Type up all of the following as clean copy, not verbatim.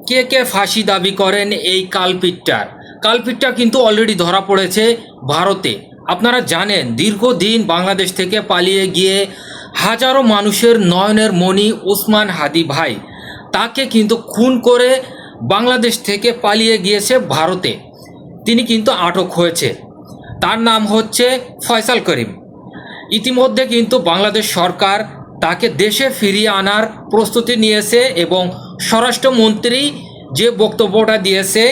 কে কে ফাঁসি দাবি করেন এই কালপিটটা কিন্তু অলরেডি ধরা পড়েছে ভারতে। আপনারা জানেন দীর্ঘদিন বাংলাদেশ থেকে পালিয়ে গিয়ে হাজারো মানুষের নয়নের মণি ওসমান হাদি ভাই, তাকে কিন্তু খুন করে বাংলাদেশ থেকে পালিয়ে গিয়েছে ভারতে। তিনি কিন্তু আটক হয়েছে। তার নাম হচ্ছে ফয়সাল করিম। ইতিমধ্যে কিন্তু বাংলাদেশ সরকার তাকে দেশে ফিরিয়ে আনার প্রস্তুতি নিয়েছে এবং স্বরাষ্ট্রমন্ত্রী যে বক্তব্যটা দিয়েছে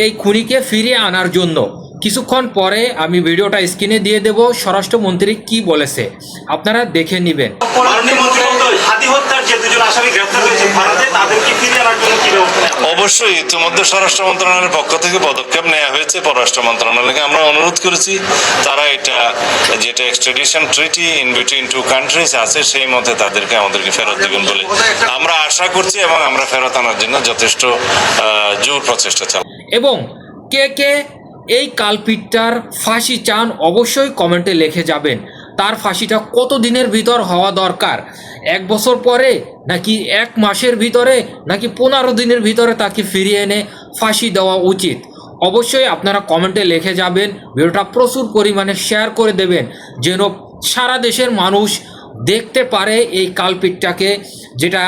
এই খুনিকে ফিরিয়ে আনার জন্য, কিছুক্ষণ পরে আমি ভিডিওটা স্ক্রিনে দিয়ে দেব স্বরাষ্ট্রমন্ত্রী কি বলেছে, আপনারা দেখে নেবেন। অবশ্যই ইতিমধ্যে স্বরাষ্ট্র মন্ত্রণালয়ের পক্ষ থেকে পদক্ষেপ নেওয়া হয়েছে। পররাষ্ট্র মন্ত্রণালয়কে আমরা অনুরোধ করেছি তারা এটা যেটা extradition treaty in between two countries আছে সেই মতে তাদেরকে আমাদেরকে ফেরত দেবেন বলে আমরা আশা করছি এবং আমরা ফেরত আনার জন্য যথেষ্ট জোর প্রচেষ্টা চালাব। এবং কে কে এই কালপিটটার ফাঁসি চান অবশ্যই কমেন্টে লিখে যাবেন। তার ফাঁসিটা কত দিনের ভিতর হওয়া দরকার? 1 বছর পরে, নাকি 1 মাসের ভিতরে, নাকি 15 দিনের ভিতরে তাকে ফিরিয়ে এনে ফাঁসি দেওয়া উচিত? অবশ্যই আপনারা কমেন্টে লিখে যাবেন। ভিডিওটা প্রচুর পরিমাণে শেয়ার করে দেবেন যেন সারা দেশের মানুষ দেখতে পারে এই কালপিটটাকে, যেটা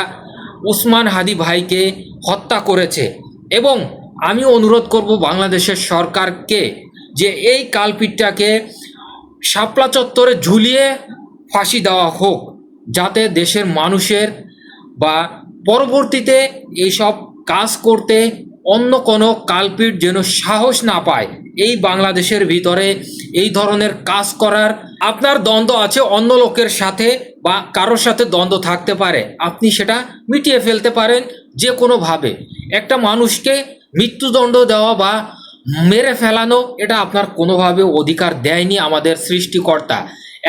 ওসমান হাদি ভাইকে হত্যা করেছে। এবং আমি অনুরোধ করব বাংলাদেশের সরকারকে যে এই কালপিটটাকে শাপলা চত্বরে ঝুলিয়ে ফাঁসি দেওয়া হোক, যাতে দেশের মানুষের বা পরবর্তীতে এইসব কাজ করতে অন্য কোনো কালপিট যেন সাহস না পায় এই বাংলাদেশের ভিতরে এই ধরনের কাজ করার। আপনার দ্বন্দ্ব আছে অন্য লোকের সাথে বা কারোর সাথে দ্বন্দ্ব থাকতে পারে, আপনি সেটা মিটিয়ে ফেলতে পারেন যে কোনোভাবে। একটা মানুষকে মৃত্যুদণ্ড দেওয়া বা মেরে ফেলানো এটা আপনার কোনোভাবে অধিকার দেয়নি আমাদের সৃষ্টিকর্তা।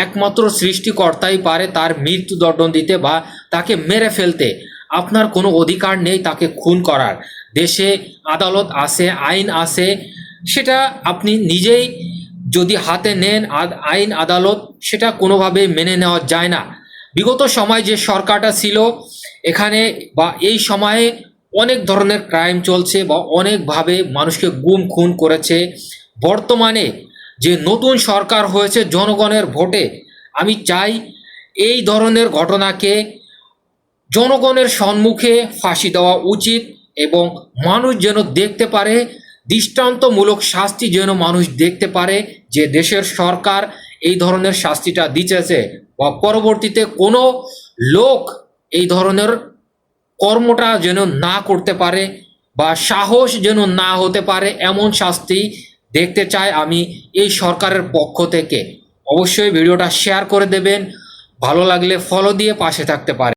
একমাত্র সৃষ্টিকর্তাই পারে তার মৃত্যুদণ্ড দিতে বা তাকে মেরে ফেলতে। আপনার কোনো অধিকার নেই তাকে খুন করার। দেশে আদালত আছে, আইন আছে, সেটা আপনি নিজেই যদি হাতে নেন আইন আদালত, সেটা কোনোভাবেই মেনে নেওয়া যায় না। বিগত সময় যে সরকারটা ছিল এখানে বা এই সময়ে অনেক ধরনের ক্রাইম চলছে বা অনেকভাবে মানুষকে গুম খুন করেছে। বর্তমানে যে নতুন সরকার হয়েছে জনগণের ভোটে, আমি চাই এই ধরনের ঘটনাকে জনগণের সম্মুখে ফাঁসি দেওয়া উচিত এবং মানুষ যেন দেখতে পারে, দৃষ্টান্তমূলক শাস্তি যেন মানুষ দেখতে পারে যে দেশের সরকার এই ধরনের শাস্তিটা দিতেছে বা পরবর্তীতে কোনো লোক এই ধরনের কর্মটা যেন না করতে পারে বা সাহস যেন না হতে পারে, এমন শাস্তি দেখতে চাই আমি এই সরকারের পক্ষ থেকে। অবশ্যই ভিডিওটা শেয়ার করে দেবেন, ভালো লাগলে ফলো দিয়ে পাশে থাকতে পারে।